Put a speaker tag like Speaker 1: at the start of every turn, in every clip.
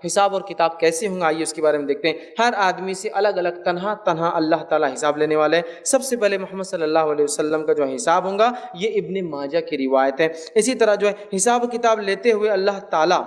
Speaker 1: حساب اور کتاب کیسے ہوں گا، آئیے اس کے بارے میں دیکھتے ہیں۔ ہر آدمی سے الگ الگ تنہا تنہا اللہ تعالیٰ حساب لینے والے ہیں۔ سب سے پہلے محمد صلی اللہ علیہ وسلم کا جو حساب ہوگا یہ ابن ماجہ کی روایت ہے۔ اسی طرح جو ہے حساب و کتاب لیتے ہوئے اللہ تعالیٰ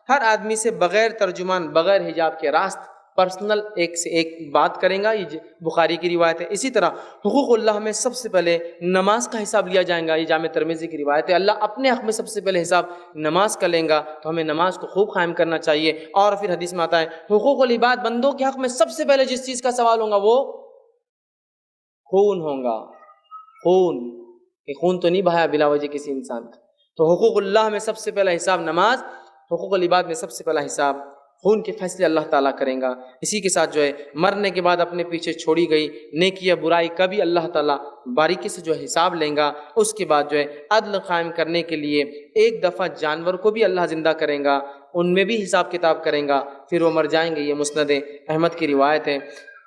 Speaker 1: ہر آدمی سے بغیر ترجمان، بغیر حجاب کے راست پرسنل ایک سے ایک بات کریں گا، یہ بخاری کی روایت ہے۔ اسی طرح حقوق اللہ میں سب سے پہلے نماز کا حساب لیا جائے گا، یہ جامع ترمذی کی روایت ہے۔ اللہ اپنے حق میں سب سے پہلے حساب نماز کا لیں گا، تو ہمیں نماز کو خوب قائم کرنا چاہیے۔ اور پھر حدیث میں آتا ہے حقوق العباد، بندوں کے حق میں سب سے پہلے جس چیز کا سوال ہوگا وہ خون ہوگا۔ خون، کہ خون تو نہیں بہایا بلا وجہ کسی انسان کا، تو حقوق اللہ میں سب سے پہلا حساب نماز، حقوق العباد میں سب سے پہلا حساب خون کے فیصلے اللہ تعالیٰ کریں گا۔ اسی کے ساتھ جو ہے مرنے کے بعد اپنے پیچھے چھوڑی گئی نیکی یا برائی کا بھی اللہ تعالیٰ باریکی سے جو ہے حساب لیں گا۔ اس کے بعد جو ہے عدل قائم کرنے کے لیے ایک دفعہ جانور کو بھی اللہ زندہ کریں گا، ان میں بھی حساب کتاب کریں گا، پھر وہ مر جائیں گے، یہ مسند احمد کی روایت ہے۔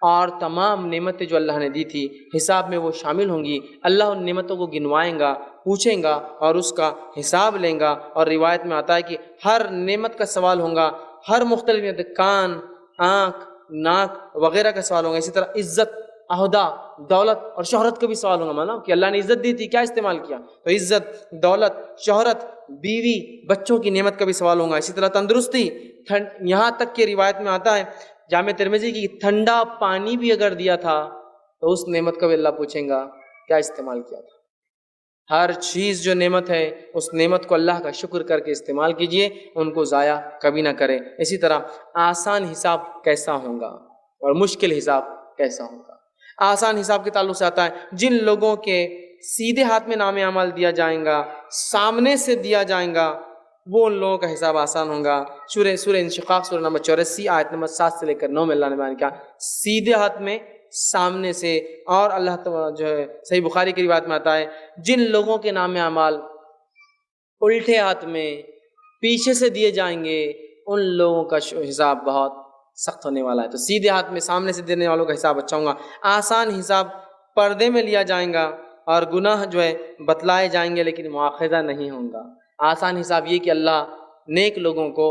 Speaker 1: اور تمام نعمتیں جو اللہ نے دی تھی حساب میں وہ شامل ہوں گی، اللہ ان نعمتوں کو گنوائیں گا، پوچھیں گا اور اس کا حساب لیں گا۔ اور روایت میں آتا ہے کہ ہر نعمت کا سوال ہوگا، ہر مختلف نعمت، کان، آنکھ، ناک وغیرہ کا سوال ہوگا۔ اسی طرح عزت، عہدہ، دولت اور شہرت کا بھی سوال ہوگا، مانا کہ اللہ نے عزت دی تھی، کیا استعمال کیا؟ تو عزت، دولت، شہرت، بیوی، بچوں کی نعمت کا بھی سوال ہوگا۔ اسی طرح تندرستی، یہاں تک کہ روایت میں آتا ہے جامع ترمذی کی ٹھنڈا پانی بھی اگر دیا تھا تو اس نعمت کا بھی اللہ پوچھیں گا کیا استعمال کیا تھا۔ ہر چیز جو نعمت ہے اس نعمت کو اللہ کا شکر کر کے استعمال کیجئے، ان کو ضائع کبھی نہ کریں۔ اسی طرح آسان حساب کیسا ہوگا اور مشکل حساب کیسا ہوگا۔ آسان حساب کے تعلق سے آتا ہے جن لوگوں کے سیدھے ہاتھ میں نام اعمال دیا جائیں گا، سامنے سے دیا جائیں گا، وہ ان لوگوں کا حساب آسان ہوگا۔ سورہ انشقاق سورہ نمبر 84 آیت نمبر 7 سے لے کر 9 میں اللہ نے بیان کیا سیدھے ہاتھ میں، سامنے سے۔ اور اللہ تعالیٰ جو ہے صحیح بخاری کی روایت میں آتا ہے جن لوگوں کے نام اعمال الٹے ہاتھ میں پیچھے سے دیے جائیں گے ان لوگوں کا حساب بہت سخت ہونے والا ہے۔ تو سیدھے ہاتھ میں سامنے سے دینے والوں کا حساب اچھا ہوگا۔ آسان حساب پردے میں لیا جائیں گا اور گناہ جو ہے بتلائے جائیں گے لیکن مواخذہ نہیں ہوں گا۔ آسان حساب یہ کہ اللہ نیک لوگوں کو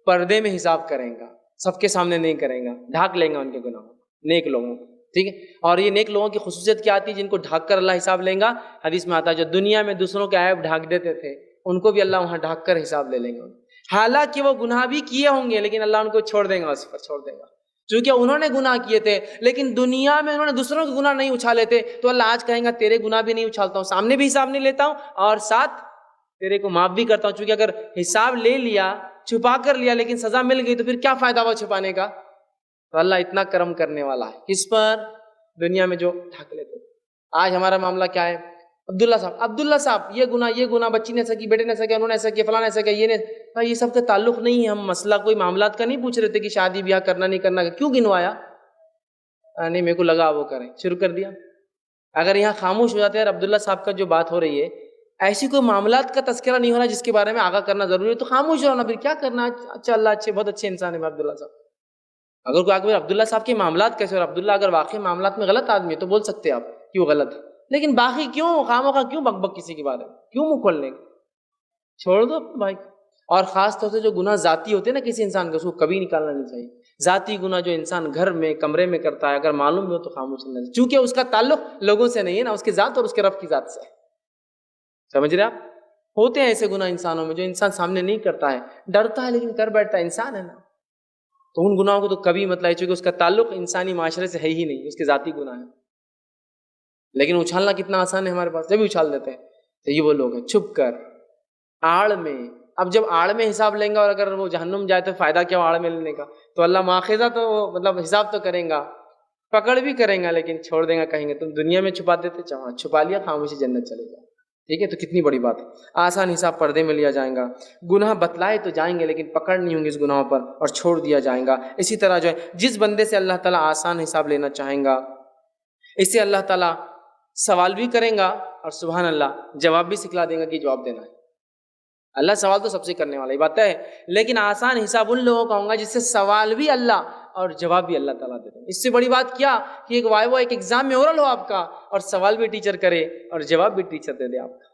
Speaker 1: پردے میں حساب کریں گا، سب کے سامنے نہیں کریں گا، ڈھانک لیں گا ان کے گناہوں کو، نیک لوگوں کو، ٹھیک ہے۔ اور یہ نیک لوگوں کی خصوصیت کیا آتی ہے جن کو ڈھانک کر اللہ حساب لیں گا؟ حدیث میں آتا ہے جو دنیا میں دوسروں کے عیب ڈھانک دیتے تھے ان کو بھی اللہ وہاں ڈھانک کر حساب لے لیں گے، حالانکہ وہ گناہ بھی کیے ہوں گے لیکن اللہ ان کو چھوڑ دیں گا، اس پر چھوڑ دے گا، چونکہ انہوں نے گناہ کیے تھے لیکن دنیا میں انہوں نے دوسروں کے گناہ نہیں اچھالے تھے، تو اللہ آج کہیں گا تیرے گناہ بھی نہیں اچھالتا ہوں، سامنے بھی حساب نہیں لیتا ہوں اور ساتھ تیرے کو معاف بھی کرتا ہوں۔ چونکہ اگر حساب لے لیا، چھپا کر لیا لیکن سزا مل گئی تو پھر کیا فائدہ ہوا چھپانے کا؟ تو اللہ اتنا کرم کرنے والا ہے کس پر؟ دنیا میں جو ڈھک لیتے۔ آج ہمارا معاملہ کیا ہے؟ عبداللہ صاحب یہ گناہ بچی نے ایسا کی، بیٹے نے ایسا کیا، انہوں نے ایسا کیا، فلاں نے ایسا کیا، یہ سب کا تعلق نہیں ہے۔ ہم مسئلہ کوئی معاملات کا نہیں پوچھ رہے تھے کہ شادی بیاہ کرنا نہیں کرنا، کیوں گنوایا؟ نہیں میرے کو لگا وہ کریں، شروع کر دیا۔ اگر یہاں خاموش ہو جاتے ہیں، عبداللہ صاحب کا جو بات ہو رہی ہے ایسی کوئی معاملات کا تذکرہ نہیں ہو رہا جس کے بارے میں آگاہ کرنا ضروری ہے، تو خاموش ہونا، پھر کیا کرنا؟ اچھا اللہ اچھے، بہت اچھے انسان ہے عبداللہ صاحب۔ اگر کوئی آگے عبداللہ صاحب کے معاملات کیسے، اور عبداللہ اگر واقعی معاملات میں غلط آدمی ہے تو بول سکتے آپ کہ وہ غلط ہے، لیکن باقی کیوں خواہ کیوں بک بک کسی کے بارے میں، کیوں منہ کھولنے کا؟ چھوڑ دو بھائی۔ اور خاص طور سے جو گناہ ذاتی ہوتے ہیں نا کسی انسان کا، اس کو کبھی نکالنا نہیں چاہیے۔ ذاتی گناہ جو انسان گھر میں کمرے میں کرتا ہے اگر معلوم بھی ہو تو خاموش رہنا چاہیے، چونکہ اس کا تعلق لوگوں سے نہیں ہے نا، اس کی ذات اور اس کے رب کی ذات سے ہے۔ سمجھ رہے آپ؟ ہوتے ہیں ایسے گناہ انسانوں میں جو انسان سامنے نہیں کرتا ہے، ڈرتا ہے لیکن کر بیٹھتا ہے، انسان ہے نا، تو ان گناہوں کو تو کبھی مت لائے، چونکہ اس کا تعلق انسانی معاشرے سے ہے ہی نہیں، اس کے ذاتی گناہ ہے۔ لیکن اچھالنا کتنا آسان ہے ہمارے پاس، جب بھی اچھال دیتے ہیں۔ تو یہ وہ لوگ ہیں چھپ کر، آڑ میں۔ اب جب آڑ میں حساب لیں گا اور اگر وہ جہنم جائے تو فائدہ کیا آڑ میں لینے کا؟ تو اللہ مواخذہ تو مطلب حساب تو کریں گا، پکڑ بھی کریں گا لیکن چھوڑ دیں گا، کہیں گے تم دنیا میں چھپا دیتے، چھپا لیا، خاموشی جنت چلے جاؤ، ٹھیک ہے۔ تو کتنی بڑی بات ہے، آسان حساب پردے میں لیا جائے گا، گناہ بتلائے تو جائیں گے لیکن پکڑ نہیں ہوں گی اس گناہوں پر، اور چھوڑ دیا جائے گا۔ اسی طرح جو ہے جس بندے سے اللہ تعالیٰ آسان حساب لینا چاہیں گا اس سے اللہ تعالیٰ سوال بھی کریں گا اور سبحان اللہ جواب بھی سکھلا دیں گا کہ جواب دینا ہے۔ اللہ سوال تو سب سے کرنے والا، یہ بات ہے، لیکن آسان حساب ان لوگوں کا ہوگا جس سے سوال بھی اللہ اور جواب بھی اللہ تعالیٰ دے دیں۔ اس سے بڑی بات کیا کہ ایک وائوا، ایک ایگزام میں اورل ہو آپ کا اور سوال بھی ٹیچر کرے اور جواب بھی ٹیچر دے دے آپ کا،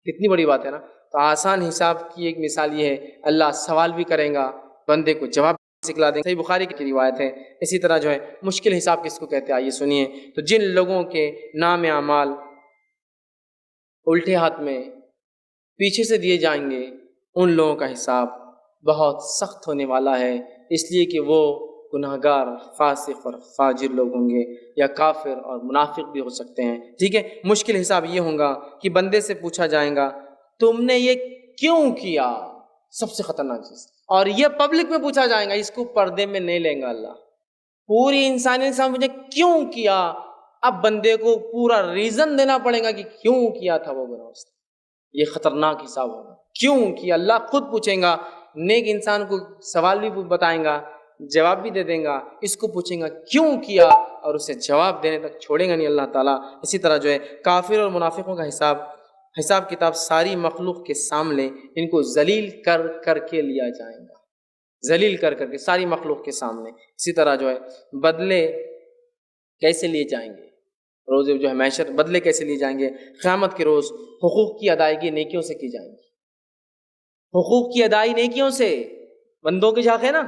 Speaker 1: کتنی بڑی بات ہے نا۔ تو آسان حساب کی ایک مثال یہ ہے اللہ سوال بھی کریں گا بندے کو جواب سکھلا دیں گے۔ صحیح بخاری کی روایت ہے۔ اسی طرح جو ہے مشکل حساب کس کو کہتے ہیں آئیے سنیے۔ تو جن لوگوں کے نام اعمال الٹے ہاتھ میں پیچھے سے دیے جائیں گے ان لوگوں کا حساب بہت سخت ہونے والا ہے، اس لیے کہ وہ گناہگار، فاسق اور فاجر لوگ ہوں گے، یا کافر اور منافق بھی ہو سکتے ہیں۔ ٹھیک ہے، مشکل حساب یہ ہوگا کہ بندے سے پوچھا جائے گا تم نے یہ کیوں کیا، سب سے خطرناک چیز، اور یہ پبلک میں پوچھا جائے گا، اس کو پردے میں نہیں لیں گا اللہ، پوری انسانیت سے مجھے کیوں کیا۔ اب بندے کو پورا ریزن دینا پڑے گا کہ کیوں کیا تھا وہ گناہ اس نے۔ یہ خطرناک حساب ہوگا، کیوں کیا، اللہ خود پوچھیں گا۔ نیک انسان کو سوال بھی بتائیں گا، جواب بھی دے دیں گا، اس کو پوچھیں گا کیوں کیا، اور اسے جواب دینے تک چھوڑیں گا نہیں اللہ تعالیٰ۔ اسی طرح جو ہے کافر اور منافقوں کا حساب کتاب ساری مخلوق کے سامنے ان کو ذلیل کر کر کے لیا جائے گا، ذلیل کر کر کے ساری مخلوق کے سامنے۔ اسی طرح جو ہے بدلے کیسے لیے جائیں گے، روز جو ہے محشر بدلے کیسے لیے جائیں گے، قیامت کے روز حقوق کی ادائیگی نیکیوں سے کی جائیں گی، حقوق کی ادائی نیکیوں سے۔ بندوں کے جھاگ ہے نا،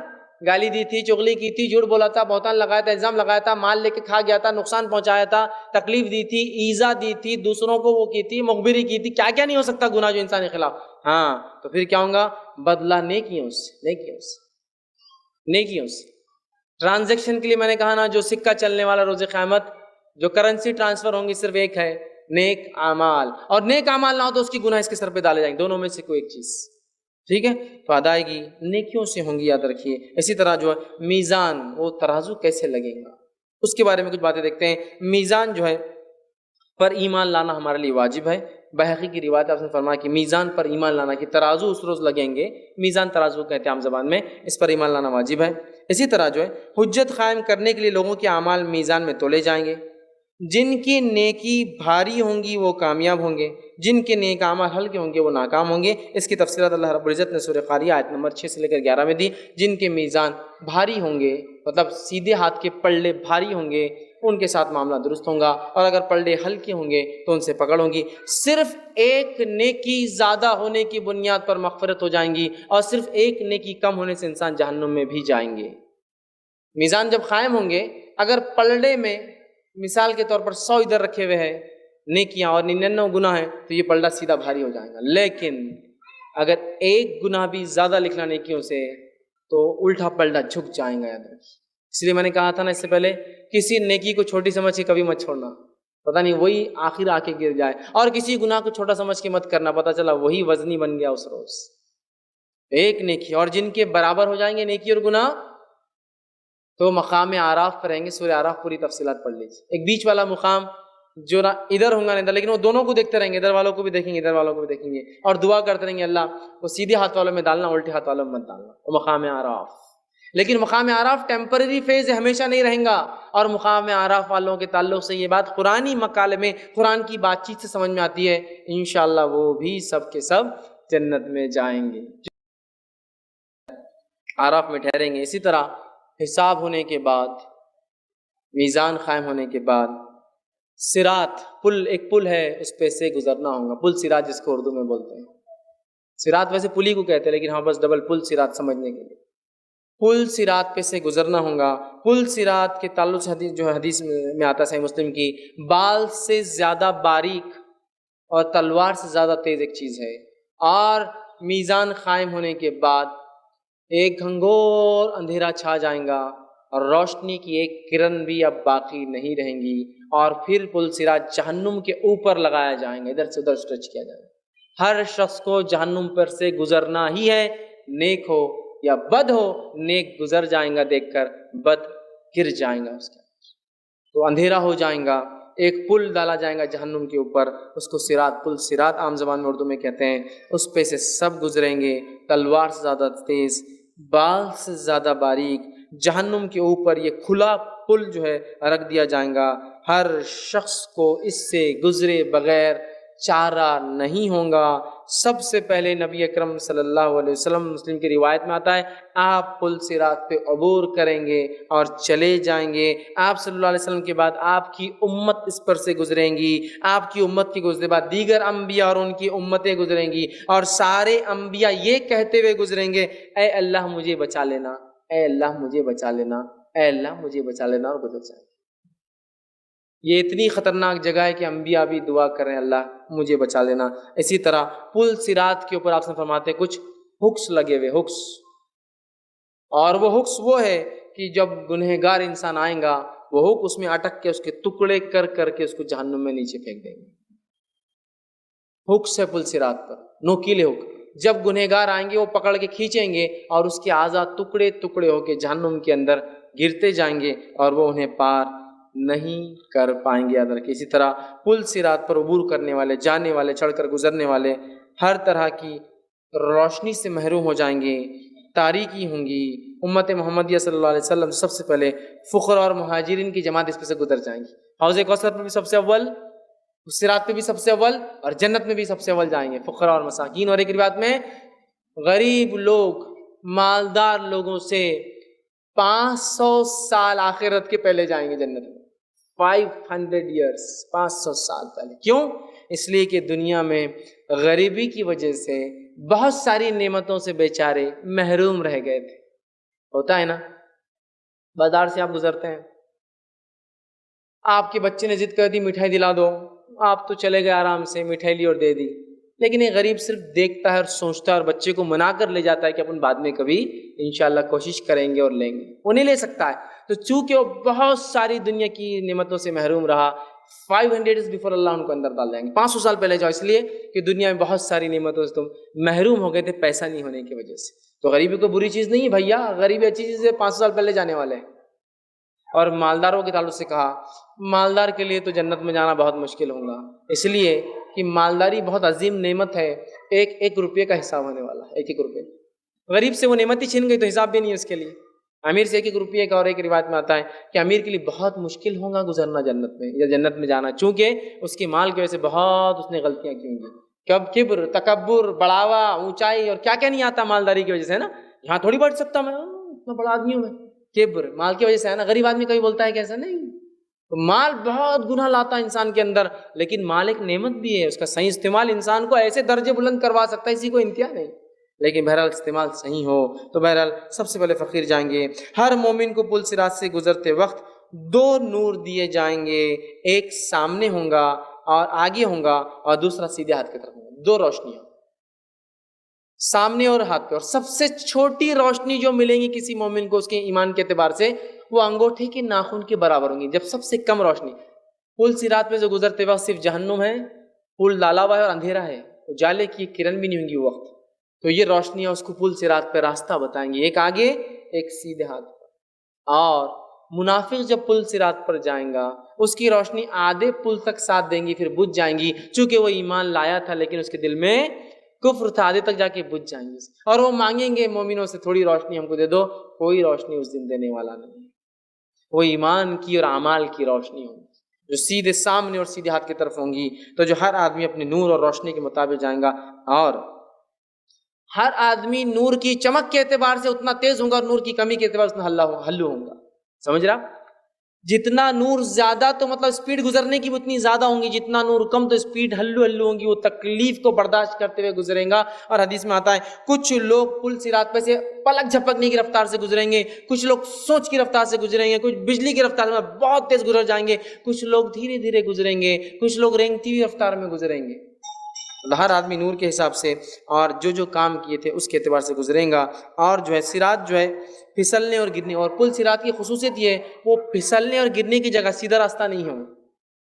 Speaker 1: گالی دی تھی، چغلی کی تھی، جھوٹ بولا تھا، بہتان لگایا تھا، الزام لگایا تھا، مال لے کے کھا گیا تھا، نقصان پہنچایا تھا، تکلیف دی تھی، ایذا دی تھی، دوسروں کو وہ کی تھی، مخبری کی تھی، کیا کیا نہیں ہو سکتا گناہ جو انسان کے خلاف۔ ہاں تو پھر کیا ہوگا، بدلہ نیکیوں سے، نیکیوں سے، نیکیوں سے۔ ٹرانزیکشن کے لیے میں نے کہا نا، جو سکہ چلنے والا روز قیامت، جو کرنسی ٹرانسفر ہوں گی صرف ایک ہے، نیک اعمال، اور نیک اعمال نہ ہو تو اس کی گناہ اس کے سر پہ ڈالے جائیں گے، دونوں میں سے کوئی ایک چیز۔ ٹھیک ہے، تو ادائیگی نیکیوں سے ہوں گی، یاد رکھیے۔ اسی طرح جو ہے میزان، وہ ترازو کیسے لگے گا، اس کے بارے میں کچھ باتیں دیکھتے ہیں۔ میزان جو ہے پر ایمان لانا ہمارے لیے واجب ہے۔ بحقی کی روایت آپ نے فرمایا کہ میزان پر ایمان لانا، کہ ترازو اس روز لگیں گے، میزان ترازو کہتے ہیں عام زبان میں، اس پر ایمان لانا واجب ہے۔ اسی طرح جو ہے حجت قائم کرنے کے لیے لوگوں کے اعمال میزان میں تولے جائیں گے، جن کی نیکی بھاری ہوں گی وہ کامیاب ہوں گے، جن کے نیک اعمال ہلکے ہوں گے وہ ناکام ہوں گے۔ اس کی تفصیلات اللہ رب العزت نے سورہ قاریہ آیت نمبر 6 سے لے کر 11 میں دی۔ جن کے میزان بھاری ہوں گے، مطلب سیدھے ہاتھ کے پلڑے بھاری ہوں گے، ان کے ساتھ معاملہ درست ہوگا، اور اگر پلڑے ہلکے ہوں گے تو ان سے پکڑ ہوگی۔ صرف ایک نیکی زیادہ ہونے کی بنیاد پر مغفرت ہو جائیں گی، اور صرف ایک نیکی کم ہونے سے انسان جہنم میں بھی جائیں گے۔ میزان جب قائم ہوں گے، اگر پلڑے میں مثال کے طور پر 100 ادھر رکھے ہوئے ہیں نیکیاں اور 99 گناہ ہیں، تو یہ پلڑا سیدھا بھاری ہو جائے گا۔ لیکن اگر ایک گناہ بھی زیادہ لکھنا نیکیوں سے تو الٹا پلڑا جھک جائیں گا، یاد رکھیے۔ اس لیے میں نے کہا تھا نا اس سے پہلے، کسی نیکی کو چھوٹی سمجھ کے کبھی مت چھوڑنا، پتہ نہیں وہی آخر آ کے گر جائے، اور کسی گناہ کو چھوٹا سمجھ کے مت کرنا، پتہ چلا وہی وزنی بن گیا اس روز۔ ایک نیکی، اور جن کے برابر ہو جائیں گے نیکی اور گناہ، تو مقام اعراف پر رہیں گے۔ سورہ اعراف پوری تفصیلات پڑھ لیجیے۔ ایک بیچ والا مقام جو نہ ادھر ہوں گا نہ ادھر، لیکن وہ دونوں کو دیکھتے رہیں گے، ادھر والوں کو بھی دیکھیں گے، ادھر والوں کو بھی دیکھیں گے، اور دعا کرتے رہیں گے اللہ وہ سیدھے ہاتھ والوں میں ڈالنا، الٹے ہاتھ والوں میں مت ڈالنا، وہ مقام اعراف۔ لیکن مقام اعراف ٹیمپرری فیز ہے، ہمیشہ نہیں رہیں گا۔ اور مقام اعراف والوں کے تعلق سے یہ بات قرآنی مقالے میں، قرآن کی بات چیت سے سمجھ میں آتی ہے، انشاءاللہ وہ بھی سب کے سب جنت میں جائیں گے، اعراف میں ٹھہریں گے۔ اسی طرح حساب ہونے کے بعد، میزان قائم ہونے کے بعد، صراط، پل، ایک پل ہے، اس پہ سے گزرنا ہوگا، پل صراط جس کو اردو میں بولتے ہیں۔ صراط ویسے پل ہی کو کہتے ہیں، لیکن ہاں بس ڈبل پل صراط سمجھنے کے لیے، پل صراط پہ سے گزرنا ہوگا۔ پل صراط کے تعلق سے حدیث جو ہے، حدیث میں آتا ہے صحیح مسلم کی، بال سے زیادہ باریک اور تلوار سے زیادہ تیز ایک چیز ہے۔ اور میزان قائم ہونے کے بعد ایک گھنگھور اندھیرا چھا جائیں گا، اور روشنی کی ایک کرن بھی اب باقی نہیں رہیں گی، اور پھر پل صراط جہنم کے اوپر لگایا جائیں گا، ادھر سے ادھر اسٹریچ کیا جائے گا۔ ہر شخص کو جہنم پر سے گزرنا ہی ہے، نیک ہو یا بد ہو، نیک گزر جائیں گا دیکھ کر، بد گر جائیں گا اس کے اندر۔ تو اندھیرا ہو جائیں گا، ایک پل ڈالا جائے گا جہنم کے اوپر، اس کو صراط، پل صراط عام زبان میں اردو میں کہتے ہیں۔ اس پہ سے سب گزریں گے، تلوار سے زیادہ تیز، بال سے زیادہ باریک، جہنم کے اوپر یہ کھلا پل جو ہے رکھ دیا جائے گا۔ ہر شخص کو اس سے گزرے بغیر چارہ نہیں ہوگا۔ سب سے پہلے نبی اکرم صلی اللہ علیہ وسلم، مسلم کی روایت میں آتا ہے، آپ پل صراط پہ عبور کریں گے اور چلے جائیں گے۔ آپ صلی اللہ علیہ وسلم کے بعد آپ کی امت اس پر سے گزریں گی، آپ کی امت کی گزرے بعد دیگر انبیاء اور ان کی امتیں گزریں گی، اور سارے انبیاء یہ کہتے ہوئے گزریں گے، اے اللہ مجھے بچا لینا، اے اللہ مجھے بچا لینا، اے اللہ مجھے بچا لینا، اور گزر جائیں گے۔ یہ اتنی خطرناک جگہ ہے کہ انبیاء بھی دعا کریں اللہ مجھے بچا لینا۔ اسی طرح پل صراط کے اوپر آپ سے فرماتے ہیں کچھ ہکس لگے ہوئے، ہکس، اور وہ ہکس وہ ہے کہ جب گنہگار انسان آئیں گا وہ ہک اس میں اٹک کے اس کے ٹکڑے کر کر کے اس کو جہنم میں نیچے پھینک دیں گے۔ ہکس ہے پل صراط پر، نوکیلے ہک، جب گنہگار آئیں گے وہ پکڑ کے کھینچیں گے اور اس کے اعضاء ٹکڑے ٹکڑے ہو کے جہنم کے اندر گرتے جائیں گے اور وہ انہیں پار نہیں کر پائیں گے۔ یاد رکھیں، اسی طرح پل صراط پر عبور کرنے والے، جانے والے، چڑھ کر گزرنے والے ہر طرح کی روشنی سے محروم ہو جائیں گے، تاریکی ہوں گی۔ امت محمدیہ صلی اللہ علیہ وسلم سب سے پہلے فقراء اور مہاجرین کی جماعت اس پہ سے گزر جائیں گی، حوض کوثر پہ بھی سب سے اول، صراط پہ بھی سب سے اول، اور جنت میں بھی سب سے اول جائیں گے فقراء اور مساکین۔ اور ایک روایت میں غریب لوگ مالدار لوگوں سے 500 سال آخرت کے پہلے جائیں گے جنت میں، 500 ایئرس، 500 سال پہلے۔ کیوں؟ اس لیے کہ دنیا میں غریبی کی وجہ سے بہت ساری نعمتوں سے بیچارے محروم رہ گئے تھے۔ ہوتا ہے نا، بازار سے آپ گزرتے ہیں، آپ کے بچے نے ضد کر دی مٹھائی دلا دو، آپ تو چلے گئے آرام سے، مٹھائی لی اور دے دی، لیکن یہ غریب صرف دیکھتا ہے اور سوچتا ہے اور بچے کو منا کر لے جاتا ہے کہ اپن بعد میں کبھی انشاءاللہ کوشش کریں گے اور لیں گے، وہ نہیں لے سکتا ہے۔ تو چونکہ وہ بہت ساری دنیا کی نعمتوں سے محروم رہا، 500 ایئرز بیفور اللہ ان کو اندر ڈال دیں گے، 500 سال پہلے جاؤ، اس لیے کہ دنیا میں بہت ساری نعمتوں سے تم محروم ہو گئے تھے پیسہ نہیں ہونے کی وجہ سے۔ تو غریبی کوئی بری چیز نہیں ہے بھیا، غریبی اچھی چیز ہے، 500 سال پہلے جانے والے ہیں۔ اور مالداروں کے تعلق سے کہا، مالدار کے لیے تو جنت میں جانا بہت مشکل ہوگا، اس لیے کہ مالداری بہت عظیم نعمت ہے، ایک ایک روپے کا حساب ہونے والا ہے، ایک ایک روپے۔ غریب سے وہ نعمت ہی چھین گئی تو حساب بھی نہیں ہے اس کے لیے۔ امیر سے ایک ایک روپے کا، اور ایک روایت میں آتا ہے کہ امیر کے لیے بہت مشکل ہوگا گزرنا جنت میں یا جنت میں جانا، چونکہ اس کی مال کی وجہ سے بہت اس نے غلطیاں کی ہوں گی، کب کبر، تکبر، بڑھاوا، اونچائی اور کیا کیا نہیں آتا مالداری کی وجہ سے، ہے نا، یہاں تھوڑی بڑھ سکتا میں، اتنا بڑا آدمی ہوں میں، کبر مال کی وجہ سے ہے نا۔ غریب آدمی کبھی بولتا ہے کیسا نہیں، مال بہت گناہ لاتا ہے انسان کے اندر، لیکن مال ایک نعمت بھی ہے، اس کا صحیح استعمال انسان کو ایسے درجے بلند کروا سکتا ہے، اسی کو انتہا نہیں، لیکن بہرحال استعمال صحیح ہو۔ تو بہرحال سب سے پہلے فقیر جائیں گے۔ ہر مومن کو پل صراط سے گزرتے وقت 2 نور دیے جائیں گے، ایک سامنے ہوں گا اور آگے ہوں گا، اور دوسرا سیدھے ہاتھ کی طرف ہوں گا، 2 روشنیاں سامنے اور ہاتھ پہ۔ اور سب سے چھوٹی روشنی جو ملیں گی کسی مومن کو اس کے ایمان کے اعتبار سے، وہ انگوٹھے کے ناخن کے برابر ہوں گی، جب سب سے کم روشنی۔ پل صراط پہ جو گزرتے وقت صرف جہنم ہے، پل ڈالا ہوا ہے اور اندھیرا ہے، اجالے کی کرن بھی نہیں ہوں گی وہ وقت، تو یہ روشنیاں اس کو پل صراط پہ راستہ بتائیں گی، ایک آگے ایک سیدھے ہاتھ پر۔ اور منافق جب پل صراط پر جائیں گا، اس کی روشنی آدھے پل تک ساتھ دیں گی، پھر بجھ جائیں گی، چونکہ وہ ایمان لایا تھا لیکن اس کے دل میں کفر تھا، آدھے تک جا کے بجھ جائیں گے، اور وہ مانگیں گے مومنوں سے تھوڑی روشنی ہم کو دے دو، کوئی روشنی اس دن دینے والا نہیں، وہ ایمان کی اور اعمال کی روشنی ہوگی جو سیدھے سامنے اور سیدھے ہاتھ کی طرف ہوں گی۔ تو جو ہر آدمی اپنے نور اور روشنی کے مطابق جائیں گا، اور ہر آدمی نور کی چمک کے اعتبار سے اتنا تیز ہوں گا اور نور کی کمی کے اعتبار سے اتنا ہلو ہوں گا، سمجھ رہا؟ جتنا نور زیادہ تو مطلب سپیڈ گزرنے کی بھی اتنی زیادہ ہوں گی، جتنا نور کم تو سپیڈ ہلو ہوں گی، وہ تکلیف کو برداشت کرتے ہوئے گزریں گا۔ اور حدیث میں آتا ہے کچھ لوگ پل صراط پہ سے پلک جھپکنے کی رفتار سے گزریں گے، کچھ لوگ سوچ کی رفتار سے گزریں گے، کچھ بجلی کی رفتار میں بہت تیز گزر جائیں گے، کچھ لوگ دھیرے دھیرے گزریں گے، کچھ لوگ رینگتی ہوئی رفتار میں گزریں گے۔ ہر آدمی نور کے حساب سے اور جو جو کام کیے تھے اس کے اعتبار سے گزریں گا۔ اور جو ہے صراط جو ہے پھسلنے اور گرنے، اور پل صراط کی خصوصیت یہ ہے وہ پھسلنے اور گرنے کی جگہ سیدھا راستہ نہیں ہے،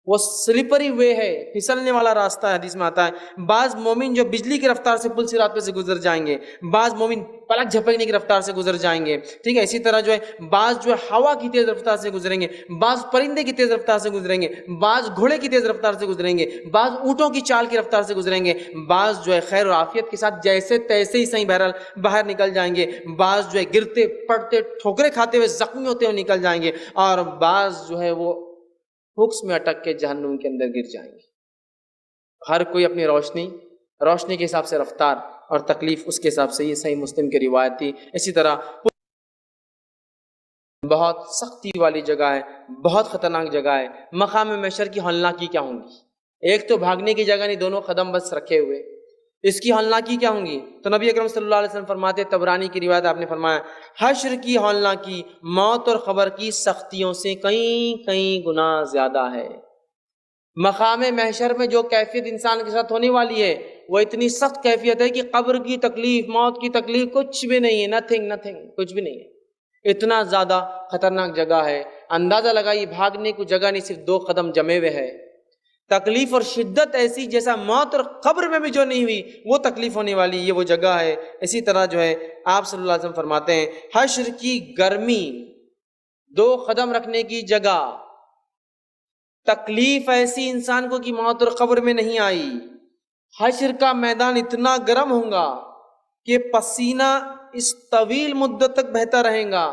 Speaker 1: وہ سلپری وے ہے، پھسلنے والا راستہ ہے۔ حدیث میں آتا ہے بعض مومن جو بجلی کی رفتار سے پل صراط پہ سے گزر جائیں گے، بعض مومن پلک جھپکنے کی رفتار سے گزر جائیں گے، ٹھیک ہے۔ اسی طرح جو ہے بعض جو ہے ہوا کی تیز رفتار سے گزریں گے، بعض پرندے کی تیز رفتار سے گزریں گے، بعض گھوڑے کی تیز رفتار سے گزریں گے، بعض اونٹوں کی چال کی رفتار سے گزریں گے، بعض جو ہے خیر و عافیت کے ساتھ جیسے تیسے ہی صحیح بہرحال باہر نکل جائیں گے، بعض جو ہے گرتے پڑتے ٹھوکرے کھاتے ہوئے زخمی ہوتے ہوئے نکل جائیں گے، اور بعض جو ہے وہ ہکس میں اٹک کے جہنم کے اندر گر جائیں گے۔ ہر کوئی اپنی روشنی کے حساب سے رفتار اور تکلیف اس کے حساب سے. یہ صحیح مسلم کی روایت تھی. اسی طرح بہت سختی والی جگہ ہے، بہت خطرناک جگہ ہے. مقام محشر کی ہولناکی کیا ہوں گی؟ ایک تو بھاگنے کی جگہ نہیں، دونوں قدم بس رکھے ہوئے، اس کی ہولناکی کیا ہوں گی؟ تو نبی اکرم صلی اللہ علیہ وسلم فرماتے، طبرانی کی روایت، آپ نے فرمایا حشر کی ہولناکی موت اور قبر کی سختیوں سے کئی گنا زیادہ ہے. مقام محشر میں جو کیفیت انسان کے ساتھ ہونے والی ہے وہ اتنی سخت کیفیت ہے کہ قبر کی تکلیف، موت کی تکلیف کچھ بھی نہیں ہے، نتھنگ، کچھ بھی نہیں ہے. اتنا زیادہ خطرناک جگہ ہے. اندازہ لگائیے، بھاگنے کو جگہ نہیں، صرف 2 قدم جمے ہوئے ہے. تکلیف اور شدت ایسی جیسا موت اور قبر میں بھی جو نہیں ہوئی وہ تکلیف ہونے والی، یہ وہ جگہ ہے. اسی طرح جو ہے آپ صلی اللہ علیہ وسلم فرماتے ہیں حشر کی گرمی، 2 قدم رکھنے کی جگہ، تکلیف ایسی انسان کو کہ موت اور قبر میں نہیں آئی. حشر کا میدان اتنا گرم ہوگا کہ پسینہ اس طویل مدت تک بہتا رہے گا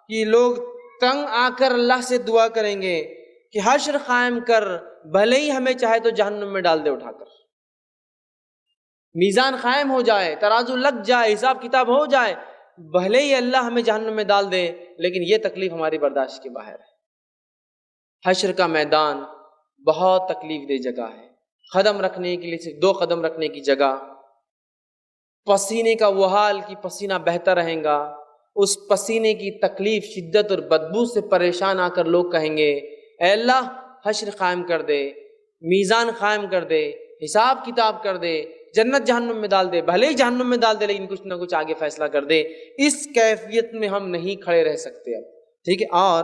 Speaker 1: کہ لوگ تنگ آ کر اللہ سے دعا کریں گے کہ حشر قائم کر، بھلے ہی ہمیں چاہے تو جہنم میں ڈال دے اٹھا کر. میزان قائم ہو جائے، ترازو لگ جائے، حساب کتاب ہو جائے، بھلے ہی اللہ ہمیں جہنم میں ڈال دے، لیکن یہ تکلیف ہماری برداشت کے باہر ہے. حشر کا میدان بہت تکلیف دہ جگہ ہے. قدم رکھنے کے لیے صرف 2 قدم رکھنے کی جگہ، پسینے کا وہ حال کہ پسینہ بہتا رہے گا، اس پسینے کی تکلیف، شدت اور بدبو سے پریشان آ کر لوگ کہیں گے اے اللہ حشر قائم کر دے، میزان قائم کر دے، حساب کتاب کر دے، جنت جہنم میں ڈال دے، بھلے ہی جہنم میں ڈال دے لیکن کچھ نہ کچھ آگے فیصلہ کر دے. اس کیفیت میں ہم نہیں کھڑے رہ سکتے اب، ٹھیک ہے. اور